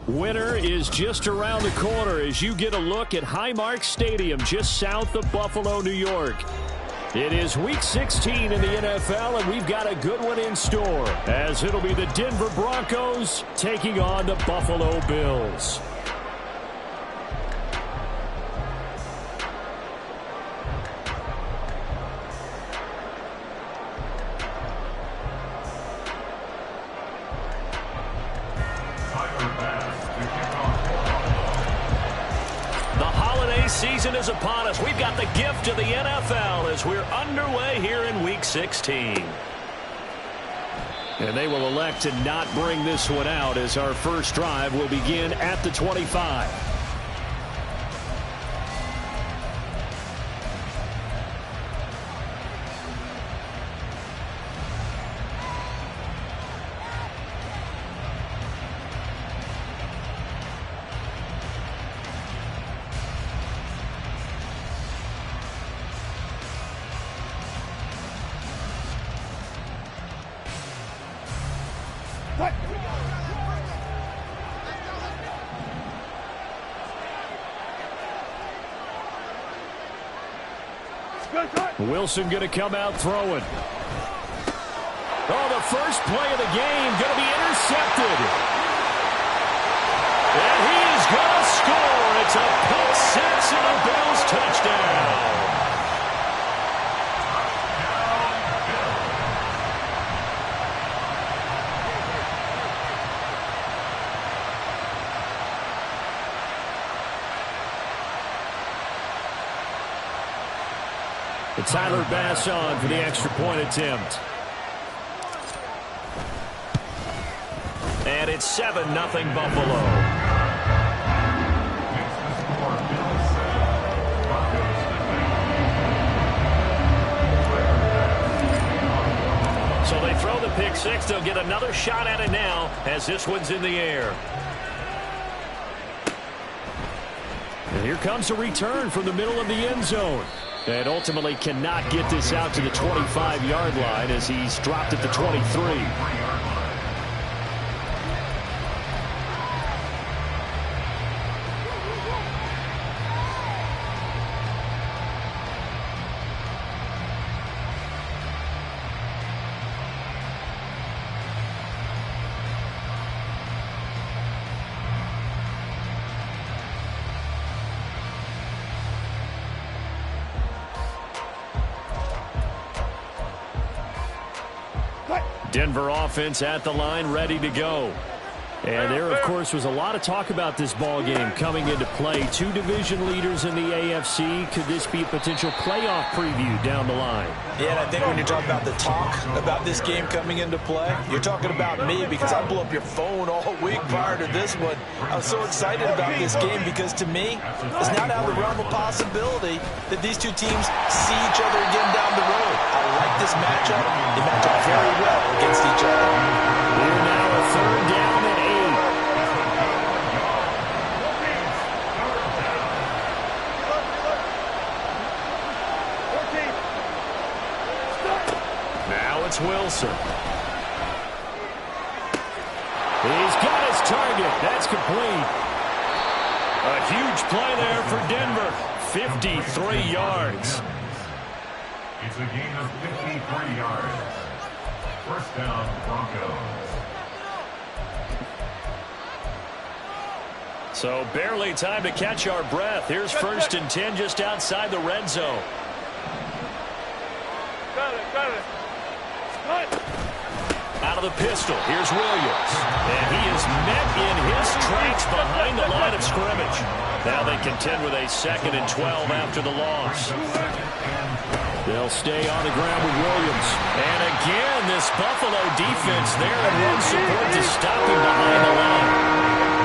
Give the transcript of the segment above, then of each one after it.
Winter is just around the corner as you get a look at Highmark Stadium just south of Buffalo, New York. It is Week 16 in the NFL, and we've got a good one in store as it'll be the Denver Broncos taking on the Buffalo Bills. Season is upon us. We've got the gift of the NFL as we're underway here in Week 16. And they will elect to not bring this one out as our first drive will begin at the 25. Wilson going to come out throwing. Oh, the first play of the game going to be intercepted. And he is going to score. It's a pick six and a Bills touchdown. Tyler Bass on for the extra point attempt. And it's 7-0 Buffalo. So they throw the pick six. They'll get another shot at it now as this one's in the air. And here comes a return from the middle of the end zone. And ultimately cannot get this out to the 25-yard line as he's dropped at the 23. Denver offense at the line, ready to go. And there, of course, was a lot of talk about this ball game coming into play. Two division leaders in the AFC. Could this be a potential playoff preview down the line? Yeah, and I think when you're talking about the talk about this game coming into play, you're talking about me because I blew up your phone all week prior to this one. I was so excited about this game because, to me, it's not out of the realm of possibility that these two teams see each other again down the road. I like this matchup. They match up very well against each other. We're now a third down and 8. Now it's Wilson. He's got his target. That's complete. A huge play there for Denver. 53 yards. It's a gain of 53 yards. First down, Broncos. So barely time to catch our breath. Here's 1st and 10 just outside the red zone. Out of the pistol, here's Williams. And he is met in his tracks behind the line of scrimmage. Now they contend with a 2nd and 12 after the loss. They'll stay on the ground with Williams. And again, this Buffalo defense there in run support to stop him behind the line.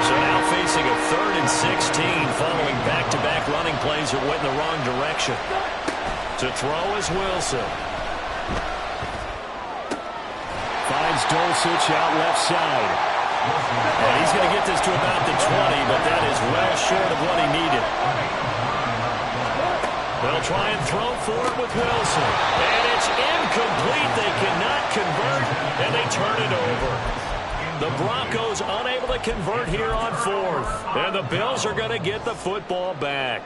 So now facing a 3rd and 16 following back-to-back running plays that went in the wrong direction. To throw is Wilson. Finds Dulcich out left side. And he's going to get this to about the 20, but that is well short of what he needed. They'll try and throw for it with Wilson. And it's incomplete. They cannot convert, and they turn it over. The Broncos unable to convert here on 4th. And the Bills are going to get the football back.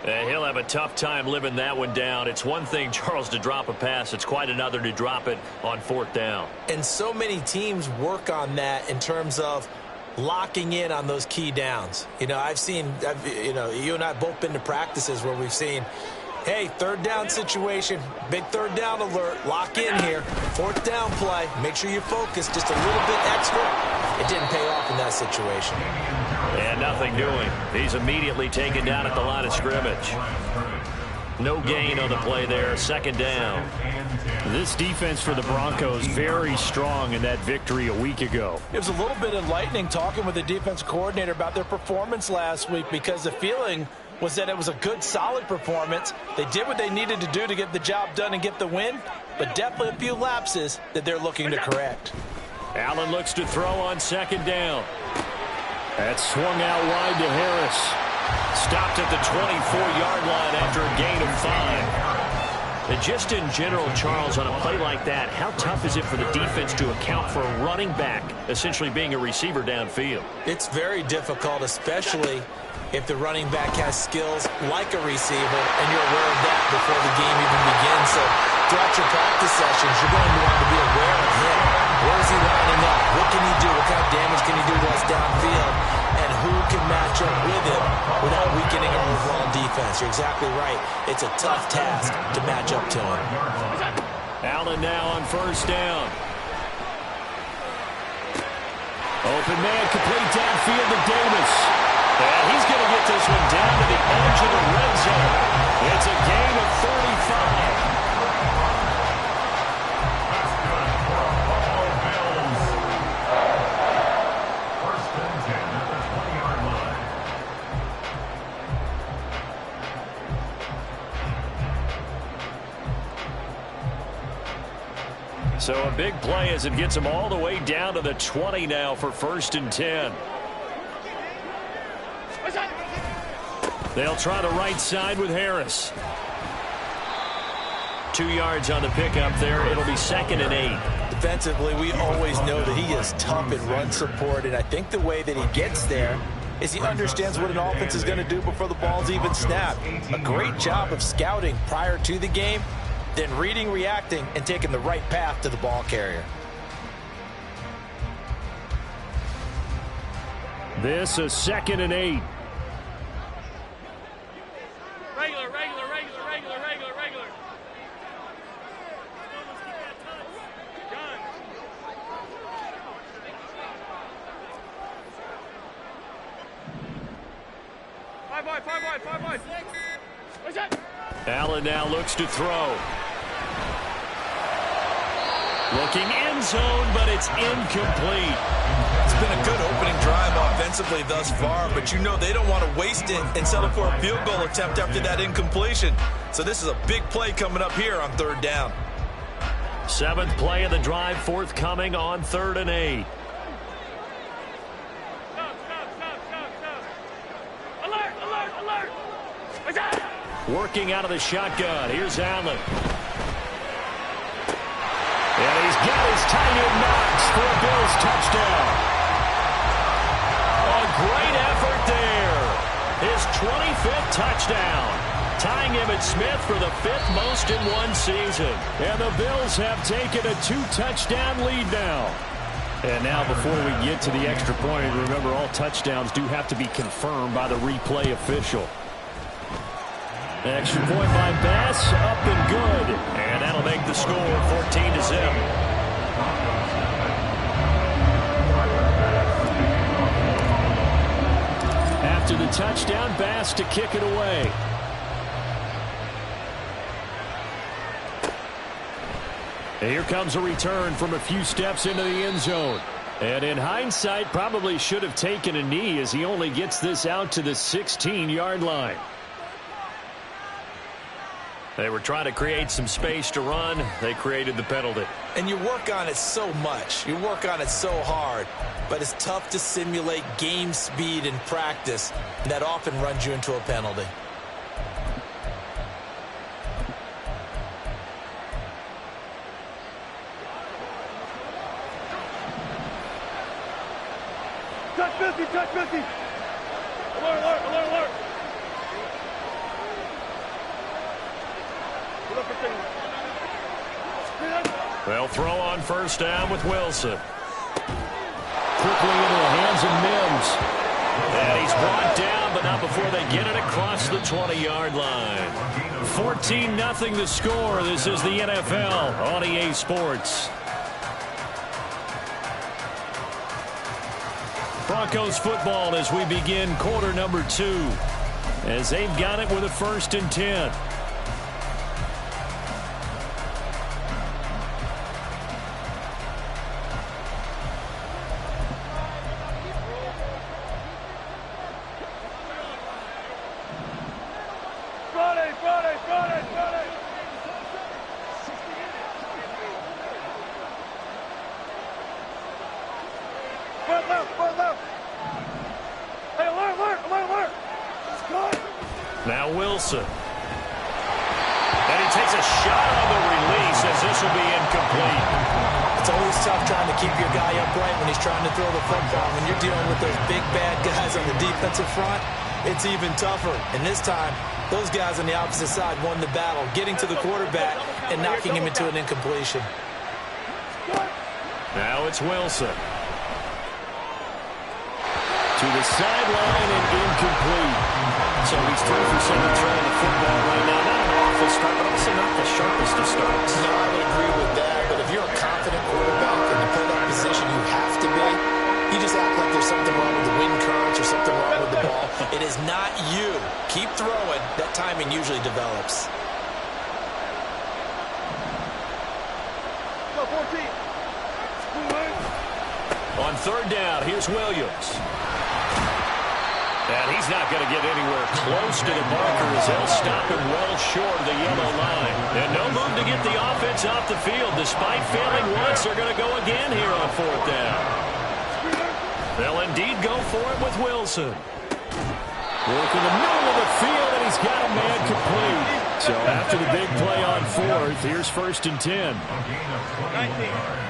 He'll have a tough time living that one down. It's one thing, Charles, to drop a pass. It's quite another to drop it on 4th down. And so many teams work on that in terms of locking in on those key downs. You know, you and I have both been to practices where we've seen, hey, 3rd down situation, big 3rd down alert, lock in here, 4th down play, make sure you focus just a little bit extra. It didn't pay off in that situation. And nothing doing. He's immediately taken down at the line of scrimmage. No gain on the play there, 2nd down. This defense for the Broncos very strong in that victory a week ago. It was a little bit enlightening talking with the defense coordinator about their performance last week, because the feeling was that it was a good, solid performance. They did what they needed to do to get the job done and get the win, but definitely a few lapses that they're looking to correct. Allen looks to throw on 2nd down. That swung out wide to Harris. Stopped at the 24-yard line after a gain of 5. And just in general, Charles, on a play like that, how tough is it for the defense to account for a running back essentially being a receiver downfield? It's very difficult, especially if the running back has skills like a receiver, and you're aware of that before the game even begins. So throughout your practice sessions, you're going to want to be aware of him. Where is he lining up? What can he do? What kind of damage can he do to us downfield? And who can match up with him without weakening our overall defense? You're exactly right. It's a tough task to match up to him. Allen now on 1st down. Open man, complete downfield to Davis. And he's going to get this one down to the edge of the red zone. It's a gain of 35. So a big play as it gets them all the way down to the 20 now for 1st and 10. They'll try the right side with Harris. 2 yards on the pickup there. It'll be 2nd and 8. Defensively, we always know that he is tough in run support, and I think the way that he gets there is he understands what an offense is going to do before the ball's even snapped. A great job of scouting prior to the game, then reading, reacting, and taking the right path to the ball carrier. This is 2nd and 8. Regular. Five wide. Allen now looks to throw. Looking end zone, but it's incomplete. It's been a good opening drive offensively thus far, but you know they don't want to waste it and settle for a field goal attempt after that incompletion. So this is a big play coming up here on 3rd down. 7th play of the drive forthcoming on 3rd and 8. Alert! Working out of the shotgun. Here's Allen. And he's got his tight end Knox for a Bills touchdown. A great effort there. His 25th touchdown. Tying Emmitt Smith for the 5th most in one season. And the Bills have taken a 2-touchdown lead now. And now before we get to the extra point, remember all touchdowns do have to be confirmed by the replay official. Extra point by Bass, up and good. And that'll make the score 14-0. After the touchdown, Bass to kick it away. And here comes a return from a few steps into the end zone. And in hindsight, probably should have taken a knee as he only gets this out to the 16-yard line. They were trying to create some space to run. They created the penalty. And you work on it so much. You work on it so hard. But it's tough to simulate game speed in practice. And that often runs you into a penalty. touch 50, touch 50. Alert, alert, alert, alert. They'll throw on first down with Wilson. Quickly into the hands of Mims. And he's brought down, but not before they get it across the 20-yard line. 14-0 the score. This is the NFL on EA Sports. Broncos football as we begin quarter number 2. As they've got it with a 1st and 10. Now Wilson. And he takes a shot on the release as this will be incomplete. It's always tough trying to keep your guy upright when he's trying to throw the football. When you're dealing with those big, bad guys on the defensive front, it's even tougher. And this time, those guys on the opposite side won the battle, getting to the quarterback and knocking him into an incompletion. Now it's Wilson. To the sideline and incomplete. So he's 3 for 7 throwing the football right now. Not an awful start, but also not the sharpest of starts. No, I would agree with that. But if you're a confident quarterback and you play that position you have to be, you just act like there's something wrong with the wind currents or something wrong with the ball. It is not you. Keep throwing. That timing usually develops. Go, 14. On third down, here's Williams. And he's not going to get anywhere close to the marker as they'll stop him well short of the yellow line. And no move to get the offense off the field. Despite failing once, they're going to go again here on 4th down. They'll indeed go for it with Wilson. Work in the middle of the field, and he's got a man complete. So after the big play on 4th, here's 1st and 10. A gain of 20 yards.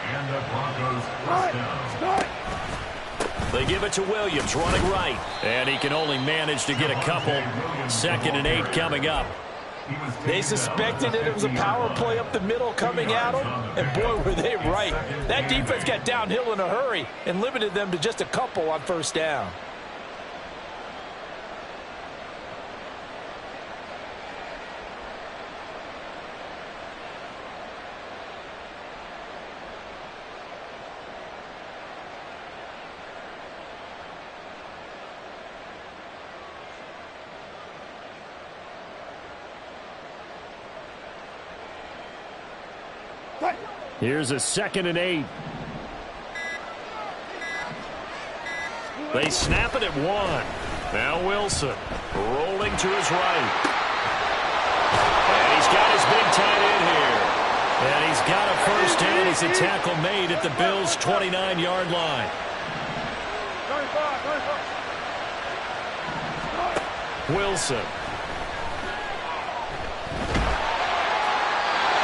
And the Broncos first down. They give it to Williams, running right. And he can only manage to get a couple. 2nd and 8 coming up. They suspected that it was a power play up the middle coming at them, and boy, were they right. That defense got downhill in a hurry and limited them to just a couple on 1st down. Here's a 2nd and 8. They snap it at 1. Now Wilson rolling to his right. And he's got his big tight end here. And he's got a 1st down. He's a tackle made at the Bills' 29-yard line. 25. Wilson.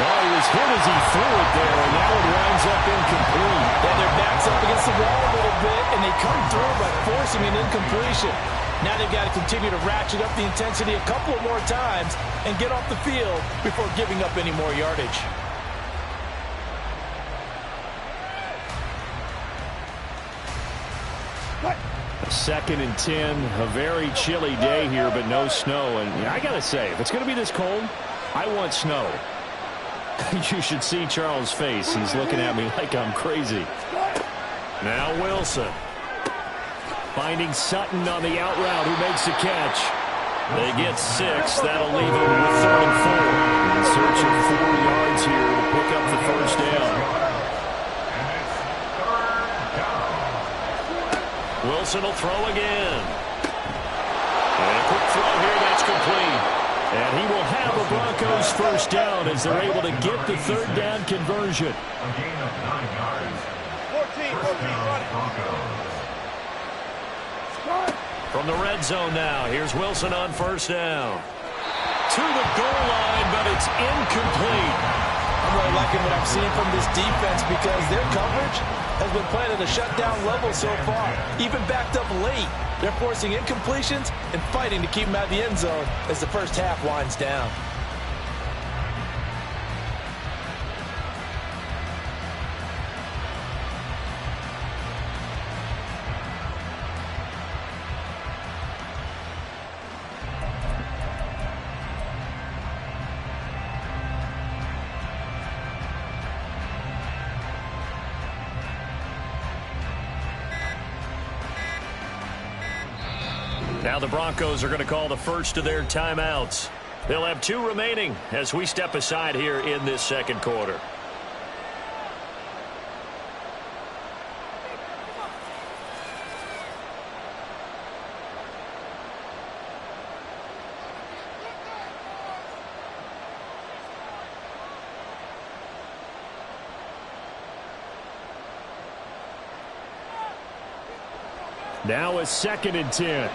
Oh, he was hit as he threw it there, and now it winds up incomplete. Yeah, their back's up against the wall a little bit, and they come through by forcing an incompletion. Now they've got to continue to ratchet up the intensity a couple of more times and get off the field before giving up any more yardage. What? 2nd and 10, a very chilly day here, but no snow. And I got to say, if it's going to be this cold, I want snow. You should see Charles' face. He's looking at me like I'm crazy. Now Wilson. Finding Sutton on the out route, who makes the catch. They get 6. That'll leave them with 3rd and 4. In search of 4 yards here to pick up the 1st down. Wilson will throw again. And a quick throw here, that's complete. And he will have a Broncos 1st down as they're able to get the 3rd down conversion. A gain of 9 yards. 14, From the red zone now, here's Wilson on 1st down. To the goal line, but it's incomplete. A I'm really liking what I'm seeing from this defense because their coverage has been playing at a shutdown level so far. Even backed up late, they're forcing incompletions and fighting to keep them out of the end zone as the first half winds down. Now the Broncos are going to call the first of their timeouts. They'll have 2 remaining as we step aside here in this second quarter. Now a 2nd and 10.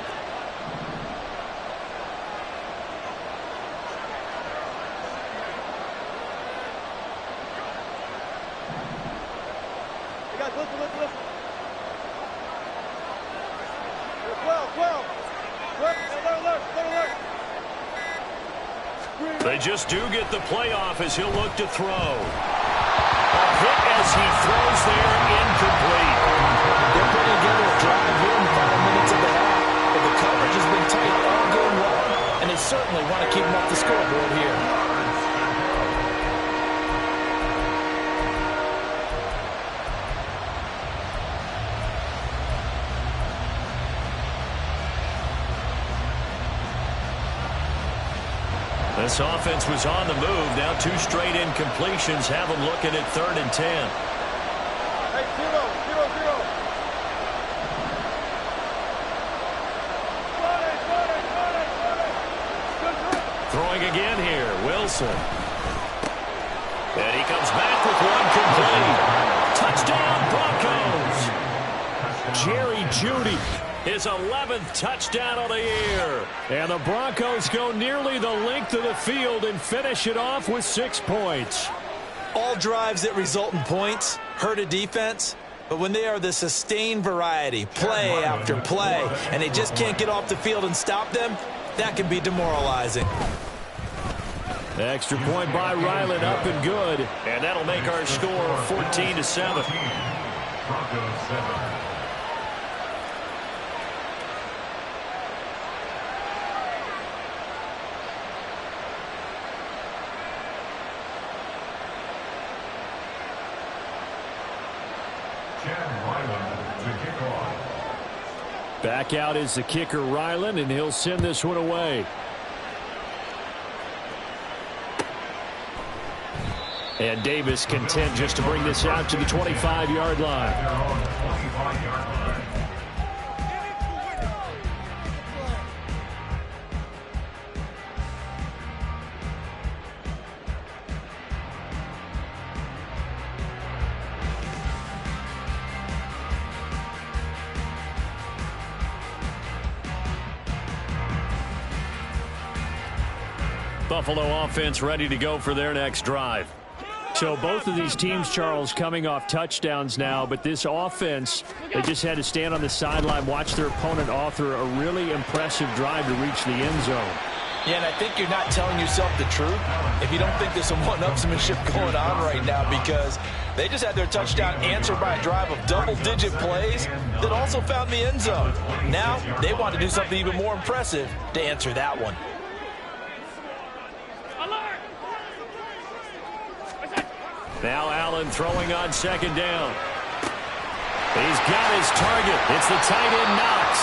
They just do get the playoff as he'll look to throw. A hit as he throws there, incomplete. They're putting together a drive here in the final minutes of the half. But the coverage has been tight all game long, and they certainly want to keep them off the scoreboard here. This offense was on the move. Now 2 straight incompletions have them looking at 3rd and 10. Hey, 0-0-0. Throwing again here, Wilson. And he comes back with one complete. Touchdown, Broncos. Jerry Jeudy. His 11th touchdown of the year. And the Broncos go nearly the length of the field and finish it off with 6 points. All drives that result in points hurt a defense, but when they are the sustained variety, play after play, and they just can't get off the field and stop them, that can be demoralizing. Extra point by Ryland, up and good. And that'll make our score 14-7. Broncos 7. Back out is the kicker, Ryland, and he'll send this one away. And Davis content just to bring this out to the 25-yard line. Buffalo offense ready to go for their next drive. So both of these teams, Charles, coming off touchdowns now, but this offense, they just had to stand on the sideline, watch their opponent author a really impressive drive to reach the end zone. Yeah, and I think you're not telling yourself the truth if you don't think there's some one-upsmanship going on right now, because they just had their touchdown answered by a drive of double-digit plays that also found the end zone. Now they want to do something even more impressive to answer that one. Now Allen throwing on 2nd down. He's got his target. It's the tight end Knox.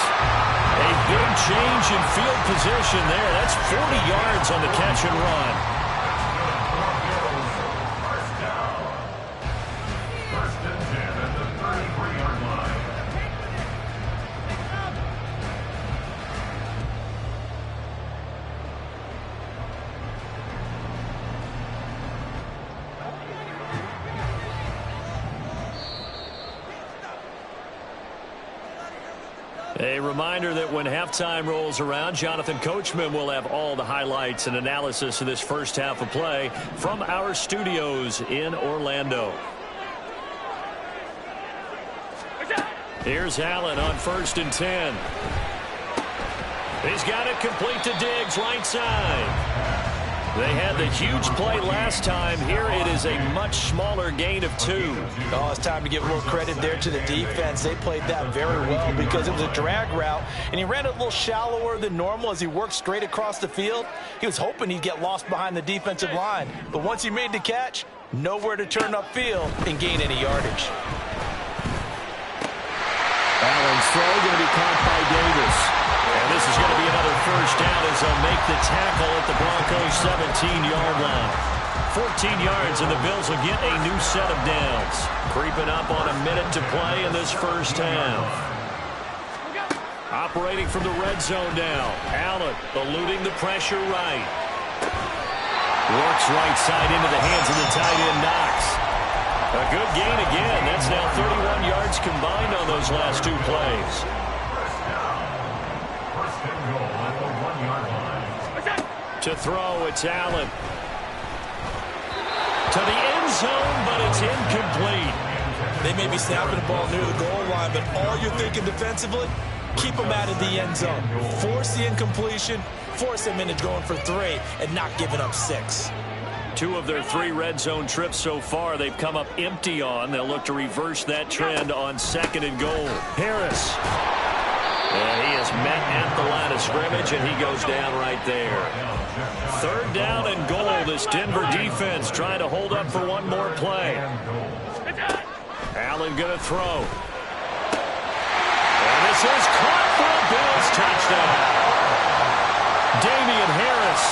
A big change in field position there. That's 40 yards on the catch and run. First and 10 at the 33-yard line. A reminder that when halftime rolls around, Jonathan Coachman will have all the highlights and analysis of this first half of play from our studios in Orlando. Here's Allen on 1st and 10. He's got it complete to Diggs, right side. They had the huge play last time. Here it is a much smaller gain of 2. Oh, it's time to give a little credit there to the defense. They played that very well because it was a drag route, and he ran it a little shallower than normal as he worked straight across the field. He was hoping he'd get lost behind the defensive line, but once he made the catch, nowhere to turn upfield and gain any yardage. Allen's throw going to be caught by Davis. And this is going to be another first down as they'll make the tackle at the Broncos' 17-yard line. 14 yards, and the Bills will get a new set of downs. Creeping up on a minute to play in this first half. Operating from the red zone now. Allen eluding the pressure right. Works right side into the hands of the tight end Knox. A good gain again. That's now 31 yards combined on those last 2 plays. To throw, it's Allen. To the end zone, but it's incomplete. They may be snapping the ball near the goal line, but all you're thinking defensively, keep them out of the end zone. Force the incompletion, force them into going for 3, and not giving up 6. 2 of their 3 red zone trips so far they've come up empty on. They'll look to reverse that trend on 2nd and goal. Harris. And he is met at the line of scrimmage, and he goes down right there. 3rd down and goal. This Denver defense trying to hold up for one more play. Allen going to throw. And this is caught for a Bills touchdown. Damian Harris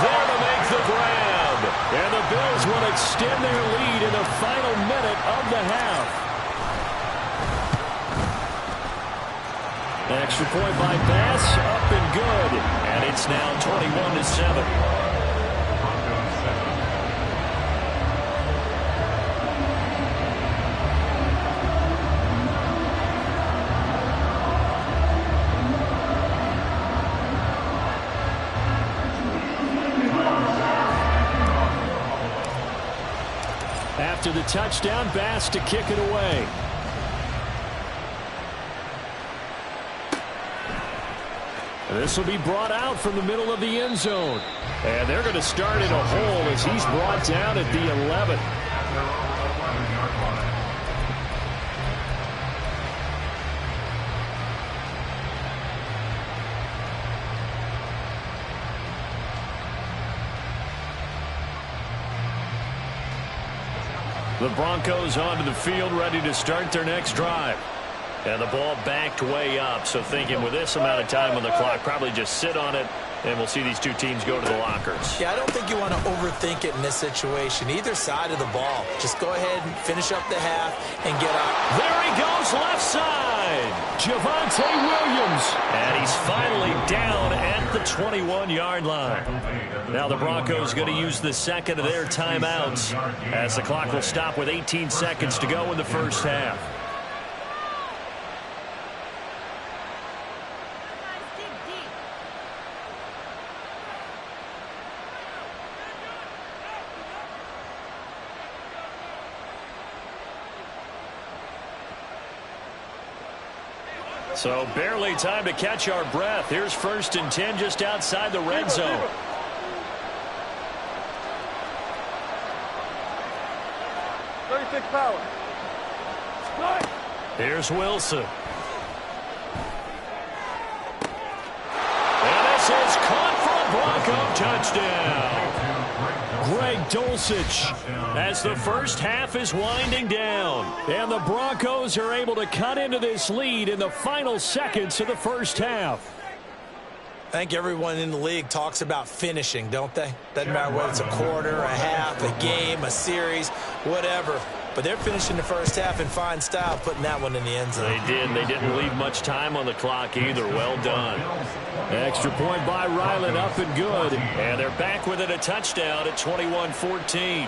there to make the grab. And the Bills will extend their lead in the final minute of the half. Extra point by Bass, up and good. And it's now 21-7. After the touchdown, Bass to kick it away. This will be brought out from the middle of the end zone. And they're going to start in a hole as he's brought down at the 11. The Broncos onto the field, ready to start their next drive. And the ball backed way up, so thinking with this amount of time on the clock, probably just sit on it, and we'll see these 2 teams go to the lockers. Yeah, I don't think you want to overthink it in this situation. Either side of the ball. Just go ahead and finish up the half and get out. There he goes, left side. Javonte Williams. And he's finally down at the 21-yard line. Now the Broncos going to use the 2nd of their timeouts as the clock will stop with 18 seconds to go in the first half. So barely time to catch our breath. Here's 1st and 10 just outside the red zone. Power. Here's Wilson. And this is caught for a Bronco touchdown. Greg Dulcich as the first half is winding down. And the Broncos are able to cut into this lead in the final seconds of the first half. I think everyone in the league talks about finishing, don't they? Doesn't matter whether it's a quarter, a half, a game, a series, whatever. But they're finishing the first half in fine style, putting that one in the end zone. They did. They didn't leave much time on the clock either. Well done. Extra point by Ryland, up and good. And they're back within a touchdown at 21-14.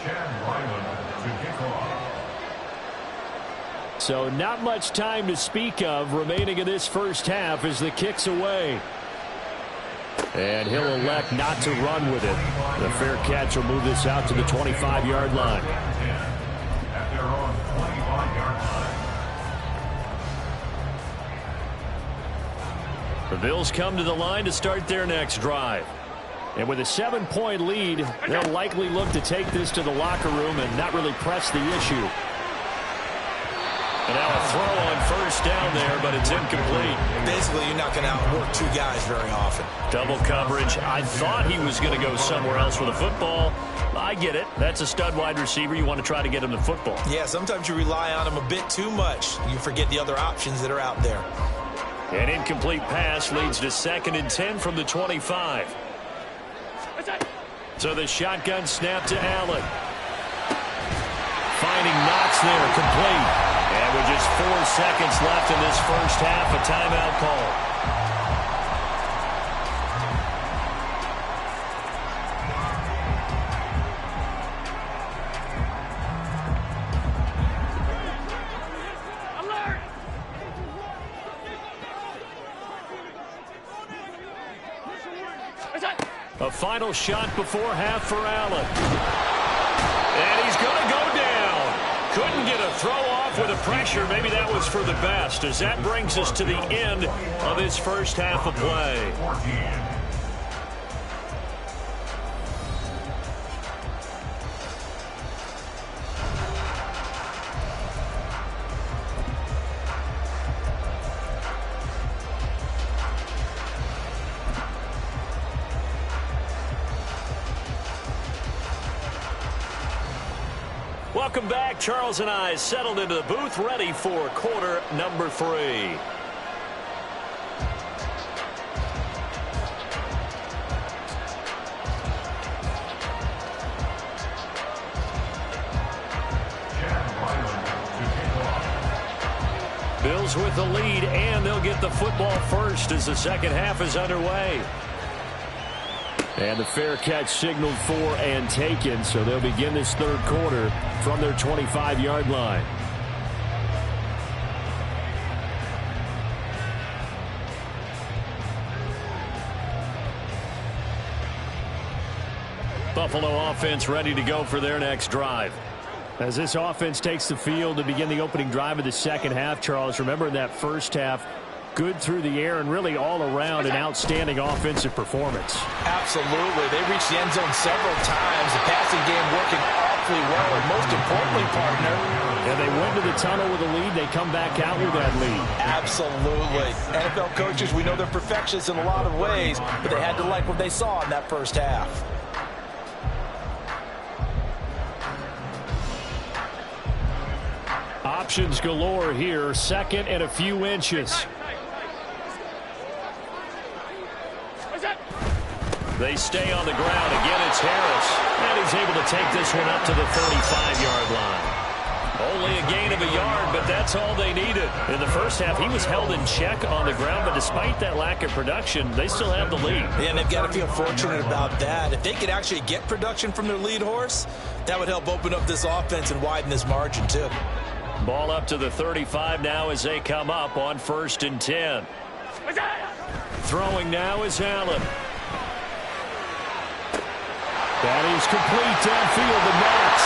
Chad Ryland to kick off. So not much time to speak of remaining in this first half as the kick's away. And he'll elect not to run with it. The fair catch will move this out to the 25-yard line. At their own 25-yard line. The Bills come to the line to start their next drive. And with a 7-point lead, they'll likely look to take this to the locker room and not really press the issue. And now a throw on first down there, but it's incomplete. Basically, you're not going to outwork two guys very often. Double coverage. I thought he was going to go somewhere else with the football. I get it. That's a stud wide receiver. You want to try to get him the football. Yeah, sometimes you rely on him a bit too much. You forget the other options that are out there. An incomplete pass leads to 2nd and 10 from the 25. So the shotgun snap to Allen. Finding Knox there, complete. And with just 4 seconds left in this first half, a timeout call. A final shot before half for Allen. And he's going to go down. Couldn't get a throw off with the pressure. Maybe that was for the best, as that brings us to the end of this first half of play. 14. Welcome back. Charles and I settled into the booth, ready for quarter number 3. Bills with the lead, and they'll get the football first as the second half is underway. And the fair catch signaled for and taken, so they'll begin this third quarter from their 25-yard line. Buffalo offense ready to go for their next drive. As this offense takes the field to begin the opening drive of the second half, Charles, remember in that first half, good through the air and really all around an outstanding offensive performance. Absolutely. They reached the end zone several times. The passing game working awfully well. And most importantly, partner, and they went to the tunnel with a lead. They come back out with that lead. Absolutely. NFL coaches, we know they're perfectionists in a lot of ways, but they had to like what they saw in that first half. Options galore here. 2nd and a few inches. They stay on the ground. Again, it's Harris. And he's able to take this one up to the 35-yard line. Only a gain of a yard, but that's all they needed. In the first half, he was held in check on the ground, but despite that lack of production, they still have the lead. Yeah, and they've got to feel fortunate about that. If they could actually get production from their lead horse, that would help open up this offense and widen this margin, too. Ball up to the 35 now as they come up on 1st and 10. Throwing now is Allen. That is complete downfield to Knox.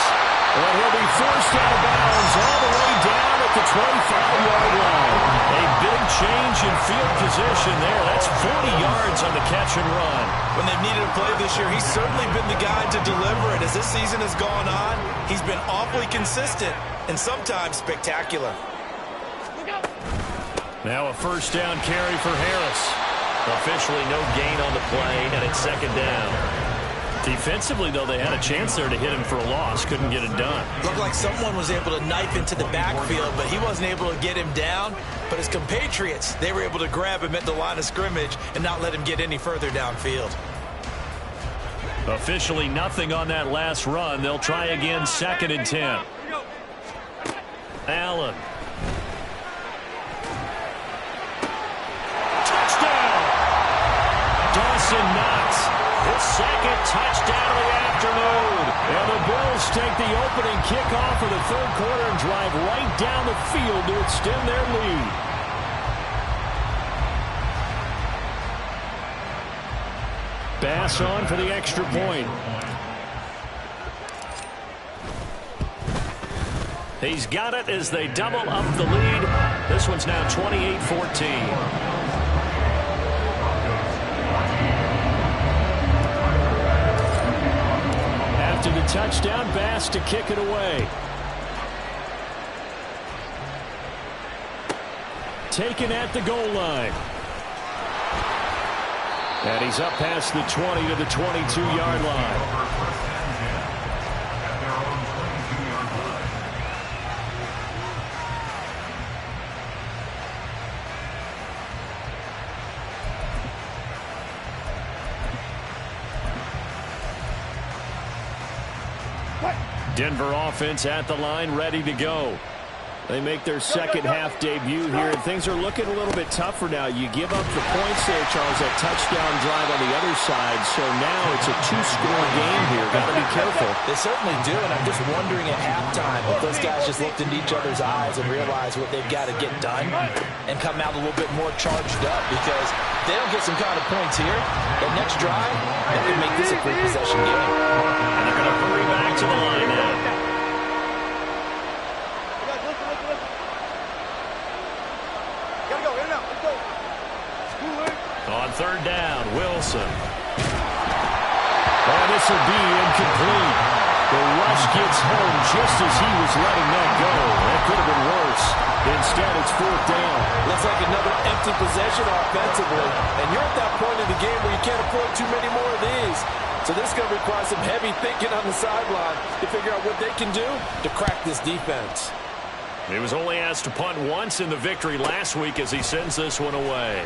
And he'll be forced out of bounds all the way down at the 25-yard line. A big change in field position there. That's 40 yards on the catch and run. When they've needed a play this year, he's certainly been the guy to deliver it. As this season has gone on, he's been awfully consistent and sometimes spectacular. Now a first down carry for Harris. Officially no gain on the play, and it's 2nd down. Defensively, though, they had a chance there to hit him for a loss. Couldn't get it done. Looked like someone was able to knife into the backfield, but he wasn't able to get him down. But his compatriots, they were able to grab him at the line of scrimmage and not let him get any further downfield. Officially nothing on that last run. They'll try again, 2nd and 10. Allen. Touchdown! Dawson Knox. His second touchdown of the afternoon. And the Bills take the opening kickoff of the third quarter and drive right down the field to extend their lead. Bass on for the extra point. He's got it as they double up the lead. This one's now 28-14. After the touchdown, Bass to kick it away. Taken at the goal line. And he's up past the 20 to the 22-yard line. Denver offense at the line, ready to go. They make their second half debut here, and things are looking a little bit tougher now. You give up the points there, Charles, that touchdown drive on the other side, so now it's a two-score game here. Got to be careful. They certainly do, and I'm just wondering at halftime if those guys just looked into each other's eyes and realized what they've got to get done and come out a little bit more charged up, because if they don't get some kind of points here, that next drive, that could make this a three-possession game. And they're going to hurry back to the line now. On third down, Wilson. Oh, this will be incomplete. The rush gets home just as he was letting that go. That could have been worse. Instead, it's fourth down. Looks like another empty possession offensively, and you're at that point in the game where you can't afford too many more of these. So this is going to require some heavy thinking on the sideline to figure out what they can do to crack this defense. He was only asked to punt once in the victory last week as he sends this one away.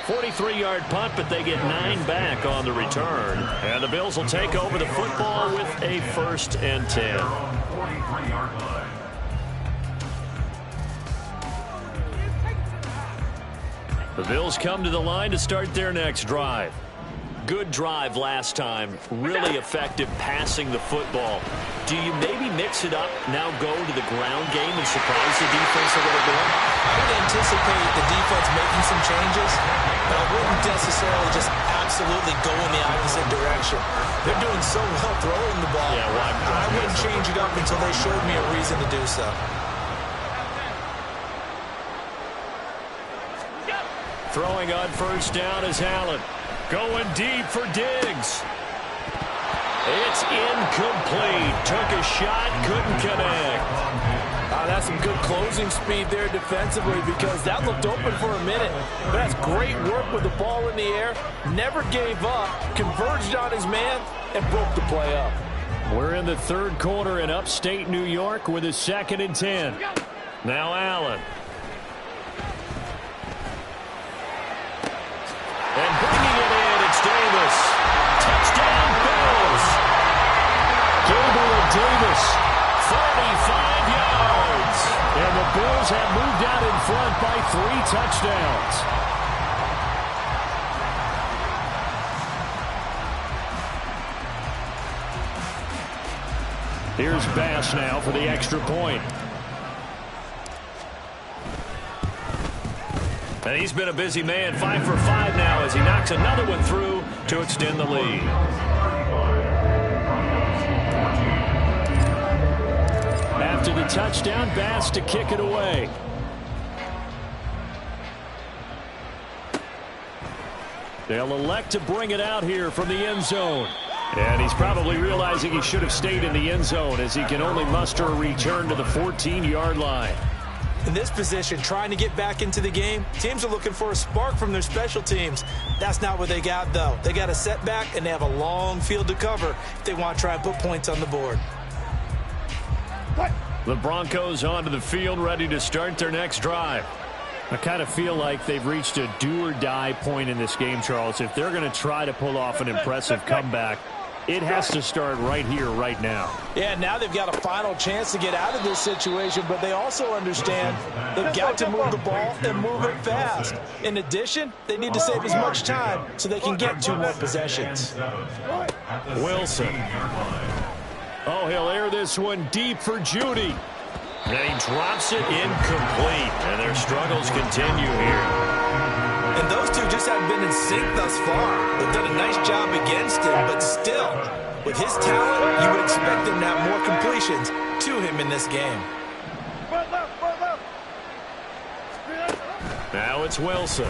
43-yard punt, but they get 9 back on the return. And the Bills will take over the football with a 1st and 10. The Bills come to the line to start their next drive. Good drive last time. Really effective passing the football. Do you maybe mix it up, now go to the ground game and surprise the defense a little bit? I would anticipate the defense making some changes, but I wouldn't necessarily just absolutely go in the opposite direction. They're doing so well throwing the ball. Yeah, well, I wouldn't change it up until they showed me a reason to do so. Throwing on first down is Allen. Going deep for Diggs. It's incomplete. Took a shot, couldn't connect. That's some good closing speed there defensively, because that looked open for a minute. But that's great work with the ball in the air. Never gave up, converged on his man, and broke the play up. We're in the third quarter in upstate New York with a 2nd and 10. Now Allen. And bringing it in, it's Davis. Touchdown, Bills. Gabriel Davis. 45 yards. And the Bills have moved out in front by 3 touchdowns. Here's Bass now for the extra point. And he's been a busy man, 5 for 5 now as he knocks another one through to extend the lead. After the touchdown, Bass to kick it away. They'll elect to bring it out here from the end zone. And he's probably realizing he should have stayed in the end zone as he can only muster a return to the 14-yard line. In this position, trying to get back into the game, teams are looking for a spark from their special teams. That's not what they got, though. They got a setback, and they have a long field to cover if they want to try and put points on the board. The Broncos onto the field, ready to start their next drive. I kind of feel like they've reached a do-or-die point in this game, Charles. If they're going to try to pull off an impressive comeback, It has to start right here, right now. Yeah, now they've got a final chance to get out of this situation, but they also understand they've got to move the ball and move it fast. In addition, they need to save as much time so they can get 2 more possessions. Wilson. Oh, he'll air this one deep for Judy. And he drops it incomplete. And their struggles continue here. And those two just haven't been in sync thus far. They've done a nice job against him, but still, with his talent, you would expect him to have more completions to him in this game. Now it's Wilson.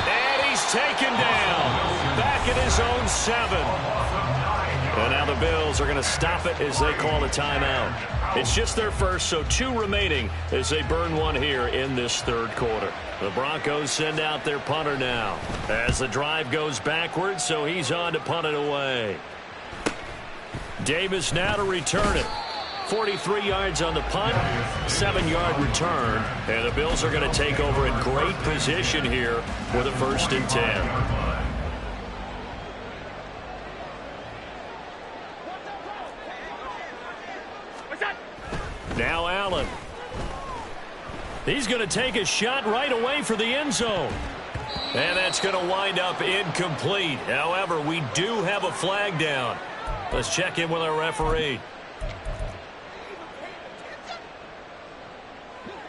And he's taken down. Back at his own 7. And now the Bills are going to stop it as they call a timeout. It's just their first, so 2 remaining as they burn one here in this 3rd quarter. The Broncos send out their punter now as the drive goes backwards, so he's on to punt it away. Davis now to return it. 43 yards on the punt, 7-yard return, and the Bills are going to take over in great position here for the 1st and 10. Now Allen. He's going to take a shot right away for the end zone. And that's going to wind up incomplete. However, we do have a flag down. Let's check in with our referee.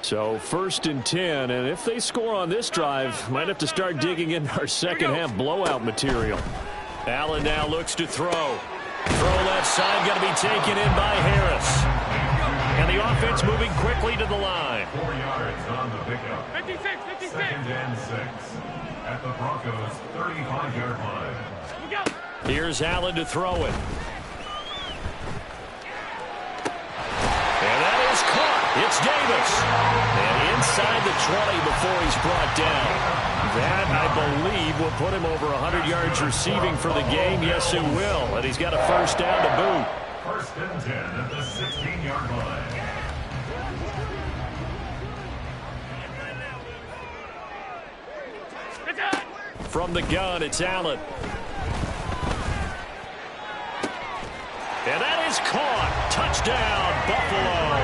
So 1st and 10, and if they score on this drive, might have to start digging into our second-half blowout material. Allen now looks to throw. Throw left side, going to be taken in by Harris. And the offense moving quickly to the line. 4 yards on the pickup. 56. 2nd and 6 at the Broncos' 35-yard line. Here's Allen to throw it. And that is caught. It's Davis. And inside the 20 before he's brought down. That, I believe, will put him over 100 yards receiving for the game. Yes, it will. And he's got a 1st down to boot. 1st and 10 at the 16-yard line. From the gun, it's Allen. And that is caught. Touchdown, Buffalo.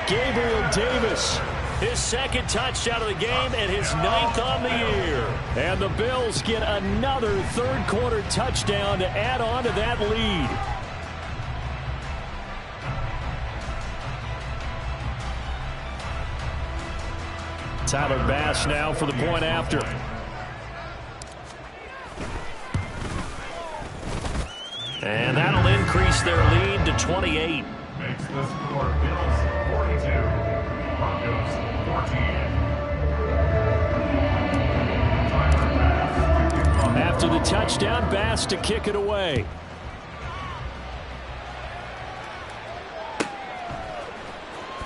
Gabriel Davis. His 2nd touchdown of the game and his 9th on the year. And the Bills get another 3rd quarter touchdown to add on to that lead. Tyler Bass now for the point after. And that'll increase their lead to 28. Makes the score Bills 42, Broncos 14. After the touchdown, Bass to kick it away.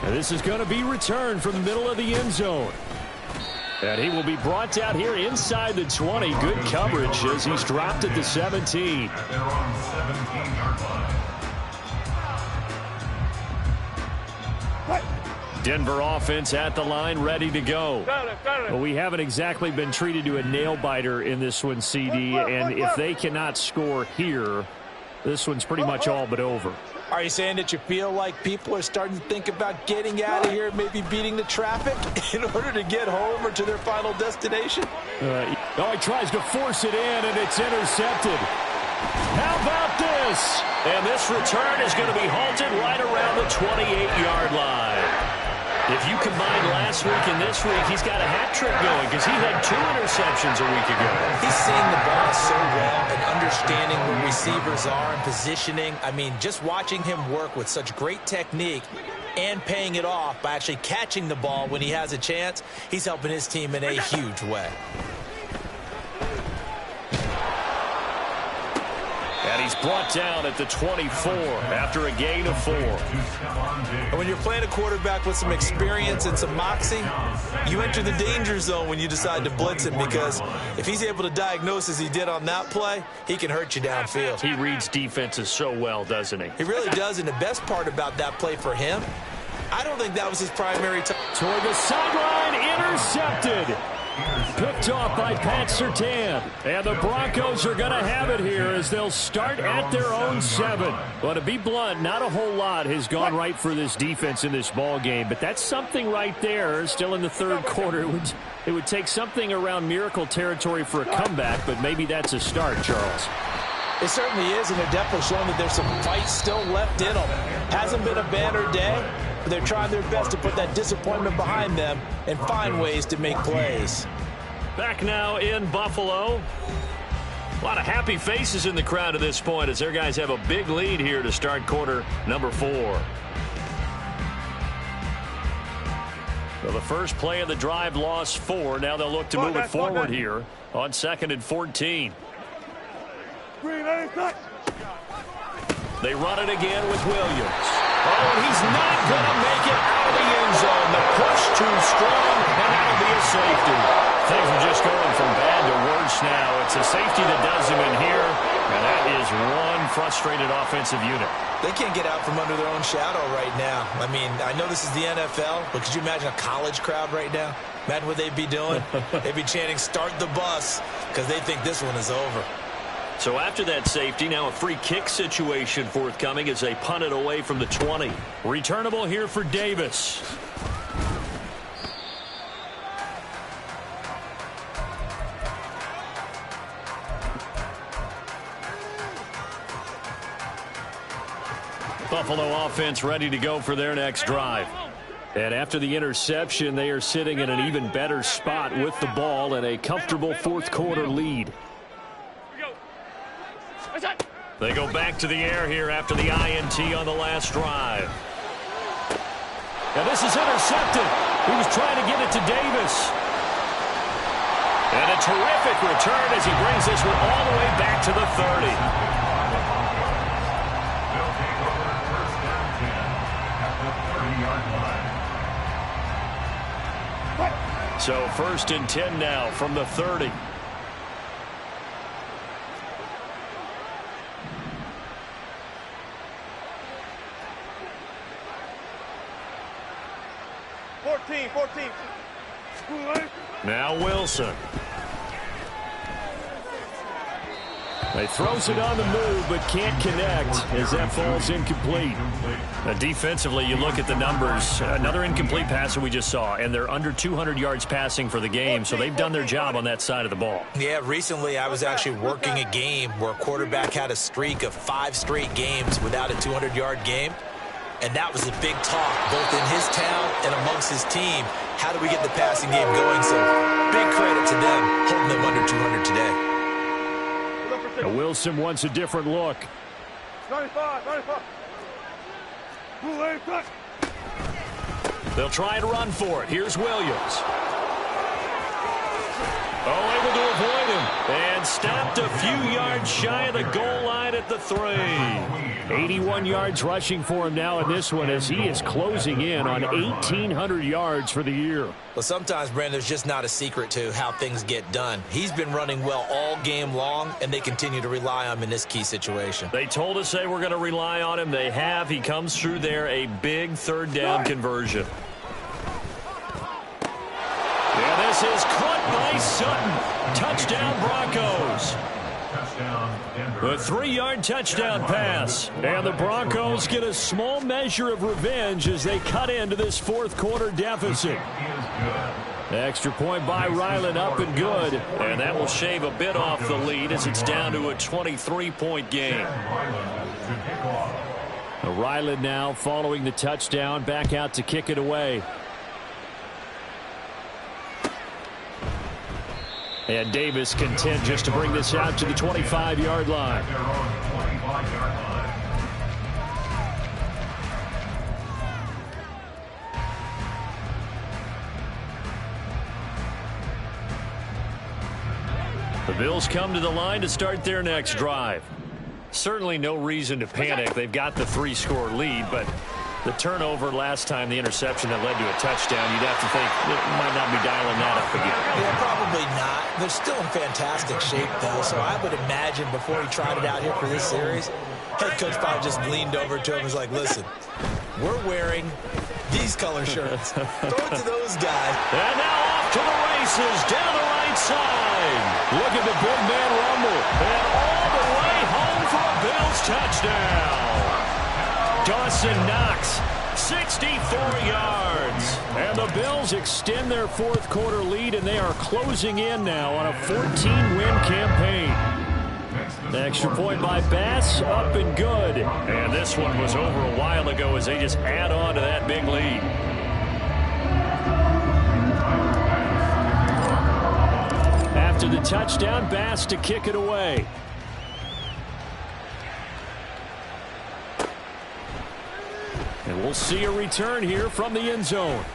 And this is going to be returned from the middle of the end zone. And he will be brought down here inside the 20. Good coverage as he's dropped at the 17. At their own 17-yard line. Denver offense at the line, ready to go. Well, we haven't exactly been treated to a nail-biter in this one, CD. And if they cannot score here, this one's pretty much all but over. Are you saying that you feel like people are starting to think about getting out of here, maybe beating the traffic in order to get home or to their final destination? Oh, he tries to force it in, and it's intercepted. How about this? And this return is going to be halted right around the 28-yard line. If you combine last week and this week, he's got a hat trick going because he had 2 interceptions a week ago. He's seeing the ball so well and understanding where receivers are and positioning. I mean, just watching him work with such great technique and paying it off by actually catching the ball when he has a chance, he's helping his team in a huge way. And he's brought down at the 24 after a gain of 4. And when you're playing a quarterback with some experience and some moxie, you enter the danger zone when you decide to blitz him, because if he's able to diagnose as he did on that play, he can hurt you downfield. He reads defenses so well, doesn't he? He really does, and the best part about that play for him, I don't think that was his primary time. Toward the sideline, intercepted. Picked off by Pat Surtain. And the Broncos are going to have it here as they'll start at their own 7. Well, to be blunt, not a whole lot has gone right for this defense in this ball game, but that's something right there. Still in the third quarter. It would take something around miracle territory for a comeback, but maybe that's a start, Charles. It certainly is, and they're definitely showing that there's some fight still left in them. Hasn't been a banner day, but they're trying their best to put that disappointment behind them and find ways to make plays. Back now in Buffalo. A lot of happy faces in the crowd at this point as their guys have a big lead here to start quarter number 4. Well, the first play of the drive lost 4. Now they'll look to move it forward here on 2nd and 14. They run it again with Williams. Oh, and he's not going to make it out of the end zone. The push too strong, and that'll be a safety. Things are just going from bad to worse now. It's a safety that does him in here, and that is one frustrated offensive unit. They can't get out from under their own shadow right now. I mean, I know this is the NFL, but could you imagine a college crowd right now? Imagine what they'd be doing. They'd be chanting, "Start the bus," because they think this one is over. So after that safety, now a free kick situation forthcoming as they punt it away from the 20. Returnable here for Davis. Buffalo offense ready to go for their next drive. And after the interception, they are sitting in an even better spot with the ball and a comfortable fourth quarter lead. They go back to the air here after the INT on the last drive. And this is intercepted. He was trying to get it to Davis. And a terrific return as he brings this one all the way back to the 30. They'll take over first down 10 at the 30-yard line. So 1st and 10 now from the 30. Now Wilson. He throws it on the move, but can't connect as that falls incomplete. Now defensively, you look at the numbers. Another incomplete pass that we just saw, and they're under 200 yards passing for the game, so they've done their job on that side of the ball. Yeah, recently I was actually working a game where a quarterback had a streak of 5 straight games without a 200-yard game. And that was a big talk, both in his town and amongst his team. How do we get the passing game going? So big credit to them, holding them under 200 today. Now Wilson wants a different look. 95. They'll try and run for it. Here's Williams. Oh, able to avoid him. And stopped a few yards shy of the goal line at the 3. 81 yards rushing for him now in this one as he is closing in on 1,800 yards for the year. Well, sometimes, Brandon, there's just not a secret to how things get done. He's been running well all game long, and they continue to rely on him in this key situation. They told us they were going to rely on him. They have. He comes through there, a big third down conversion. Yeah, this is caught by Sutton. Touchdown, Broncos. A 3-yard touchdown pass. And the Broncos get a small measure of revenge as they cut into this fourth quarter deficit. Extra point by Ryland, up and good. And that will shave a bit off the lead as it's down to a 23-point game. Ryland now following the touchdown, back out to kick it away. And Davis content just to bring this out to the 25-yard line. The Bills come to the line to start their next drive. Certainly no reason to panic. They've got the 3-score lead, but the turnover last time, the interception that led to a touchdown, you'd have to think it might not be dialing that up again. Yeah, probably not. They're still in fantastic shape, though, so I would imagine before he tried it out here for this series, head coach probably just leaned over to him and was like, listen, we're wearing these color shirts. Throw it to those guys. And now off to the races down the right side. Look at the big man rumble. And all the way home for a Bills touchdown. Dawson Knox, 64 yards. And the Bills extend their fourth quarter lead, and they are closing in now on a 14-win campaign. The extra point by Bass, up and good. And this one was over a while ago as they just add on to that big lead. After the touchdown, Bass to kick it away. And we'll see a return here from the end zone.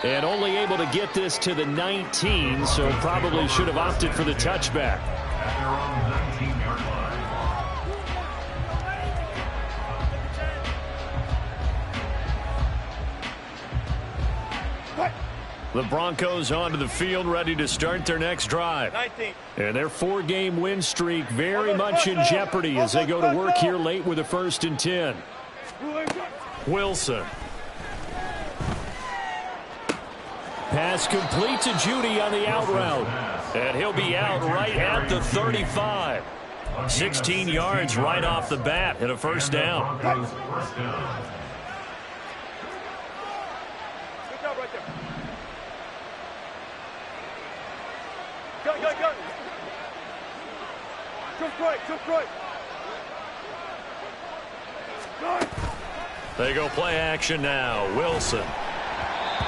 And only able to get this to the 19, so probably should have opted for the touchback. At their own 19-yard line. The Broncos onto the field, ready to start their next drive. 19. And their 4-game win streak very much in jeopardy as they go to work here late with a 1st and 10. Wilson. Pass complete to Judy on the out route. And he'll be out right at the 35. 16 yards right off the bat and a first down. Good job right there. Go. Just right. They go play action now. Wilson.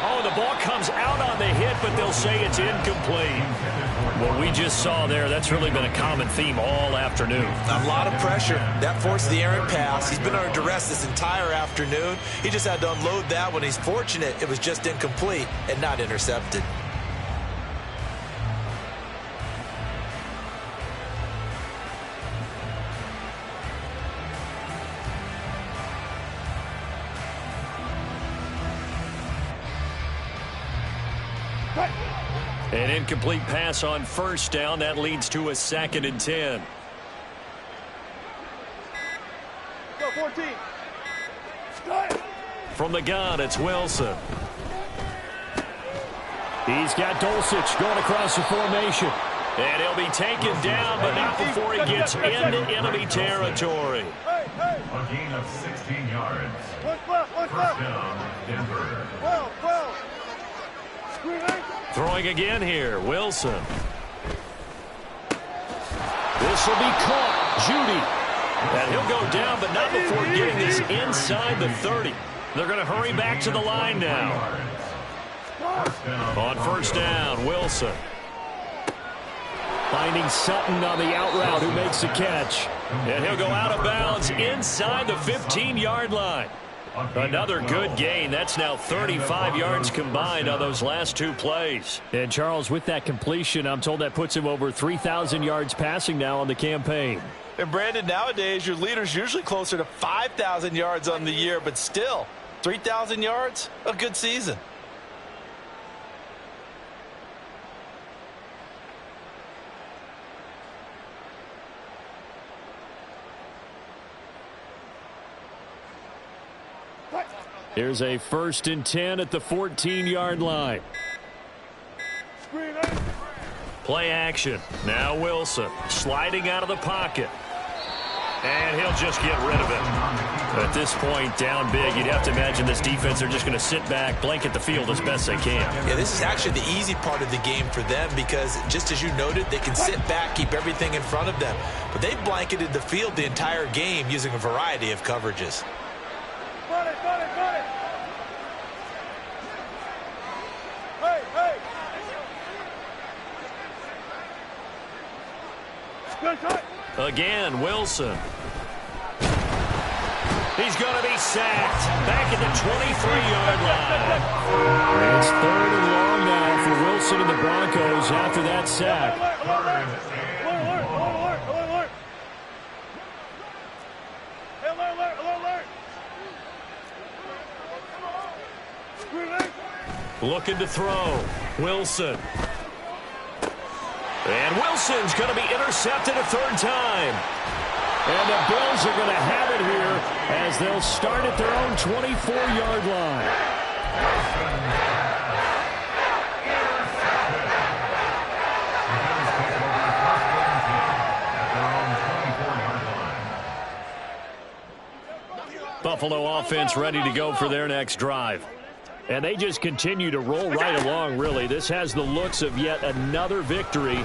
Oh, the ball comes out on the hit, but they'll say it's incomplete. What we just saw there, that's really been a common theme all afternoon. A lot of pressure. That forced the errant pass. He's been under duress this entire afternoon. He just had to unload that one. He's fortunate it was just incomplete and not intercepted. An incomplete pass on first down. That leads to a 2nd and 10. Go, 14. From the gun, it's Wilson. He's got Dulcich going across the formation. And he'll be taken down, but not before he gets into enemy territory. A gain of 16 yards. What's left? First down, Denver. 12. Screaming. Throwing again here, Wilson. This will be caught. Judy. And he'll go down, but not before getting this inside the 30. They're going to hurry back to the line now. On first down, Wilson. Finding Sutton on the out route, who makes the catch. And he'll go out of bounds inside the 15-yard line. Another good gain. That's now 35 yards combined on those last 2 plays. And Charles, with that completion, I'm told that puts him over 3,000 yards passing now on the campaign. And Brandon, nowadays your leader's usually closer to 5,000 yards on the year, but still 3,000 yards, a good season. Here's a 1st and 10 at the 14-yard line. Play action. Now Wilson sliding out of the pocket. And he'll just get rid of it. At this point, down big, you'd have to imagine this defense are just going to sit back, blanket the field as best they can. Yeah, this is actually the easy part of the game for them because, just as you noted, they can sit back, keep everything in front of them. But they've blanketed the field the entire game using a variety of coverages. Got it. Hey. Again, Wilson. He's going to be sacked back at the 23-yard line. It's 3rd and long now for Wilson and the Broncos after that sack. Alert. Looking to throw. Wilson. And Wilson's going to be intercepted a 3rd time. And the Bills are going to have it here as they'll start at their own 24-yard line. Buffalo offense ready to go for their next drive. And they just continue to roll right along, really. This has the looks of yet another victory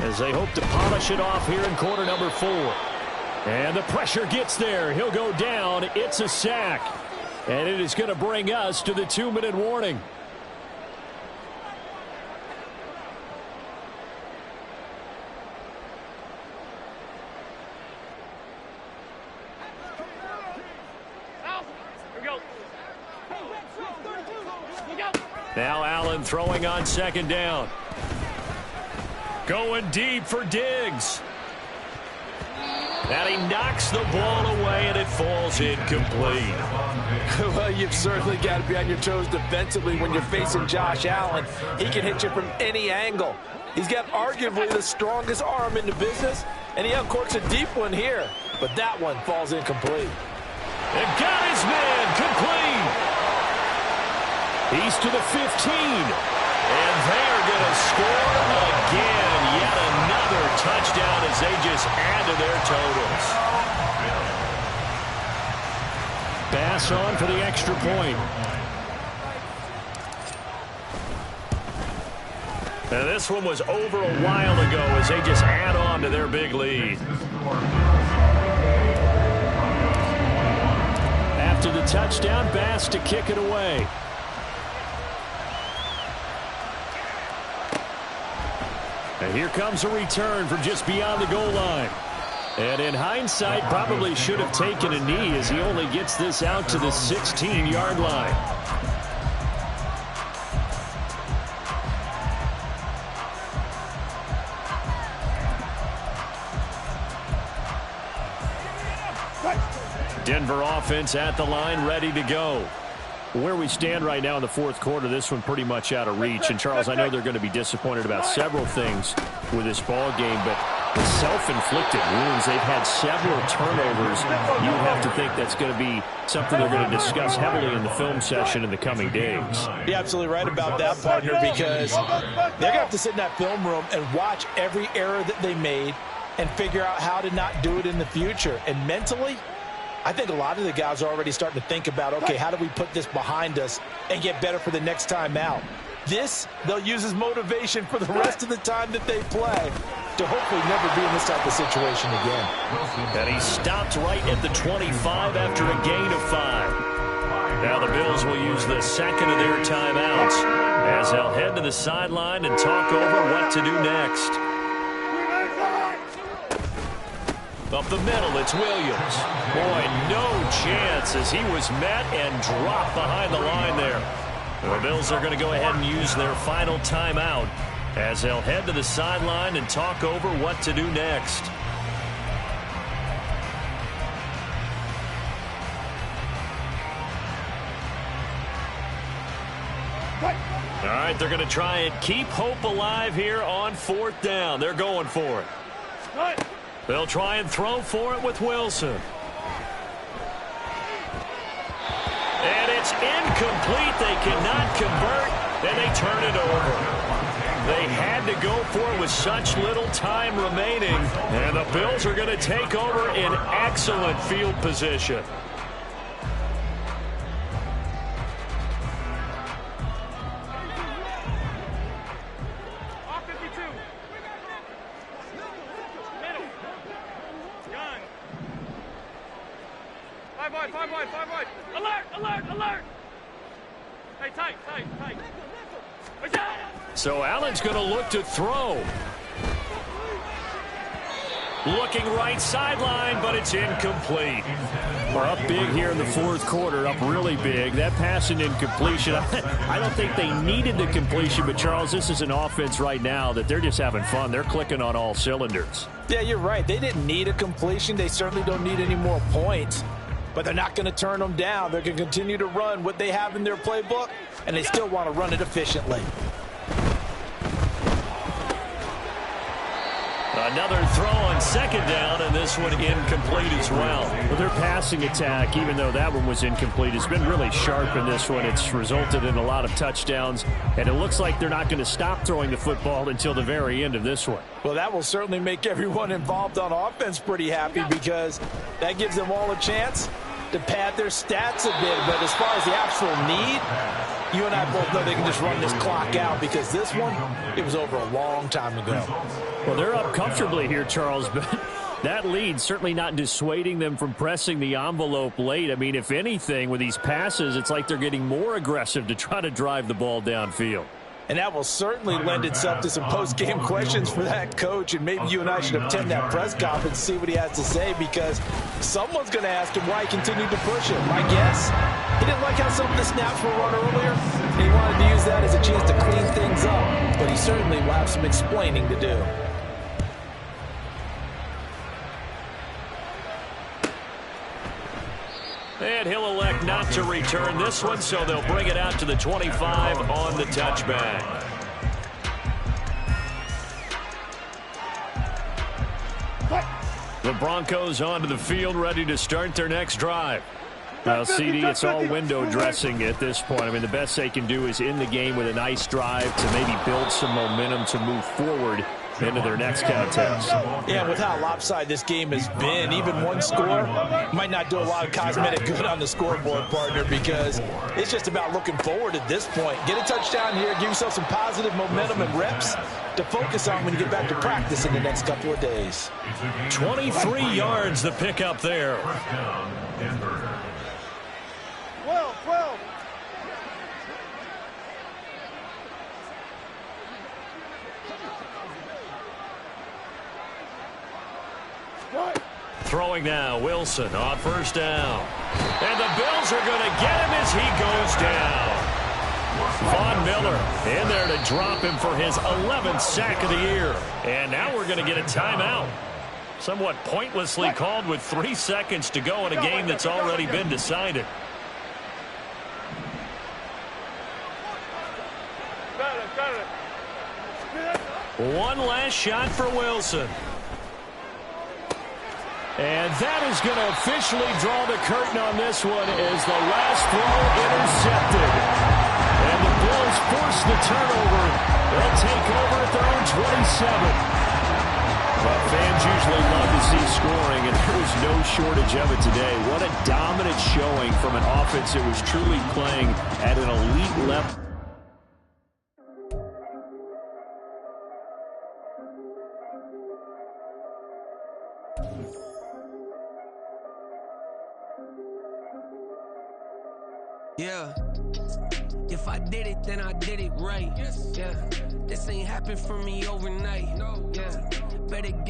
as they hope to polish it off here in quarter number 4. And the pressure gets there. He'll go down. It's a sack. And it is going to bring us to the 2-minute warning. Now Allen throwing on second down. Going deep for Diggs. And he knocks the ball away, and it falls incomplete. Well, you've certainly got to be on your toes defensively when you're facing Josh Allen. He can hit you from any angle. He's got arguably the strongest arm in the business, and he uncorks a deep one here. But that one falls incomplete. And got his man complete. He's to the 15. And they're going to score again. Yet another touchdown as they just add to their totals. Pass on for the extra point. Now this one was over a while ago as they just add on to their big lead. After the touchdown, Bass to kick it away. And here comes a return from just beyond the goal line. And in hindsight, probably should have taken a knee as he only gets this out to the 16-yard line. Denver offense at the line, ready to go. Where we stand right now in the fourth quarter, this one pretty much out of reach. And, Charles, I know they're going to be disappointed about several things with this ball game, but the self-inflicted wounds, they've had several turnovers. You would have to think that's going to be something they're going to discuss heavily in the film session in the coming days. You're absolutely right about that, partner, because they're going to have to sit in that film room and watch every error that they made and figure out how to not do it in the future. And mentally, I think a lot of the guys are already starting to think about, okay, how do we put this behind us and get better for the next time out? This, they'll use as motivation for the rest of the time that they play to hopefully never be in this type of situation again. And he stopped right at the 25 after a gain of 5. Now the Bills will use the second of their timeouts as they'll head to the sideline and talk over what to do next. Up the middle, it's Williams. Boy, no chance as he was met and dropped behind the line there. The Bills are going to go ahead and use their final timeout as they'll head to the sideline and talk over what to do next. All right, they're going to try and keep hope alive here on fourth down. They're going for it. They'll try and throw for it with Wilson. And it's incomplete. They cannot convert, and they turn it over. They had to go for it with such little time remaining, and the Bills are going to take over in excellent field position. Five wide. Alert. Hey, tight. So Allen's going to look to throw. Looking right sideline, but it's incomplete. We're up big here in the fourth quarter, up really big. That pass and incompletion, I don't think they needed the completion, but, Charles, this is an offense right now that they're just having fun. They're clicking on all cylinders. Yeah, you're right. They didn't need a completion. They certainly don't need any more points. But they're not going to turn them down. They're going to continue to run what they have in their playbook, and they still want to run it efficiently. Another throw on second down, and this one incomplete as well. Well, their passing attack, even though that one was incomplete, has been really sharp in this one. It's resulted in a lot of touchdowns, and it looks like they're not going to stop throwing the football until the very end of this one. Well, that will certainly make everyone involved on offense pretty happy because that gives them all a chance to pad their stats a bit, but as far as the actual need, you and I both know they can just run this clock out because this one, it was over a long time ago. Well, they're up comfortably here, Charles, but that lead certainly not dissuading them from pressing the envelope late. I mean, if anything, with these passes, it's like they're getting more aggressive to try to drive the ball downfield. And that will certainly lend itself to some post-game questions for that coach. And maybe you and I should attend that press conference and see what he has to say, because someone's going to ask him why he continued to push it. My guess, he didn't like how some of the snaps were run earlier, and he wanted to use that as a chance to clean things up. But he certainly will have some explaining to do. And he'll elect not to return this one, so they'll bring it out to the 25 on the touchback. The Broncos onto the field, ready to start their next drive. Now, CD, it's all window dressing at this point. I mean, the best they can do is end the game with a nice drive to maybe build some momentum to move forward into their next contest. Yeah, with how lopsided this game has been, even one score might not do a lot of cosmetic good on the scoreboard, partner, because it's just about looking forward at this point. Get a touchdown here, give yourself some positive momentum and reps to focus on when you get back to practice in the next couple of days. 23 yards the pickup there. 12. Throwing now, Wilson on first down. And the Bills are going to get him as he goes down. Von Miller in there to drop him for his 11th sack of the year. And now we're going to get a timeout. Somewhat pointlessly called with 3 seconds to go in a game that's already been decided. Got it. One last shot for Wilson. And that is going to officially draw the curtain on this one as the last throw intercepted. And the Bills force the turnover. They'll take over at their own 27. Well, fans usually love to see scoring, and there was no shortage of it today. What a dominant showing from an offense that was truly playing at an elite level. Yeah, if I did it, then I did it right. Yeah, this ain't happened for me overnight. Yeah, better get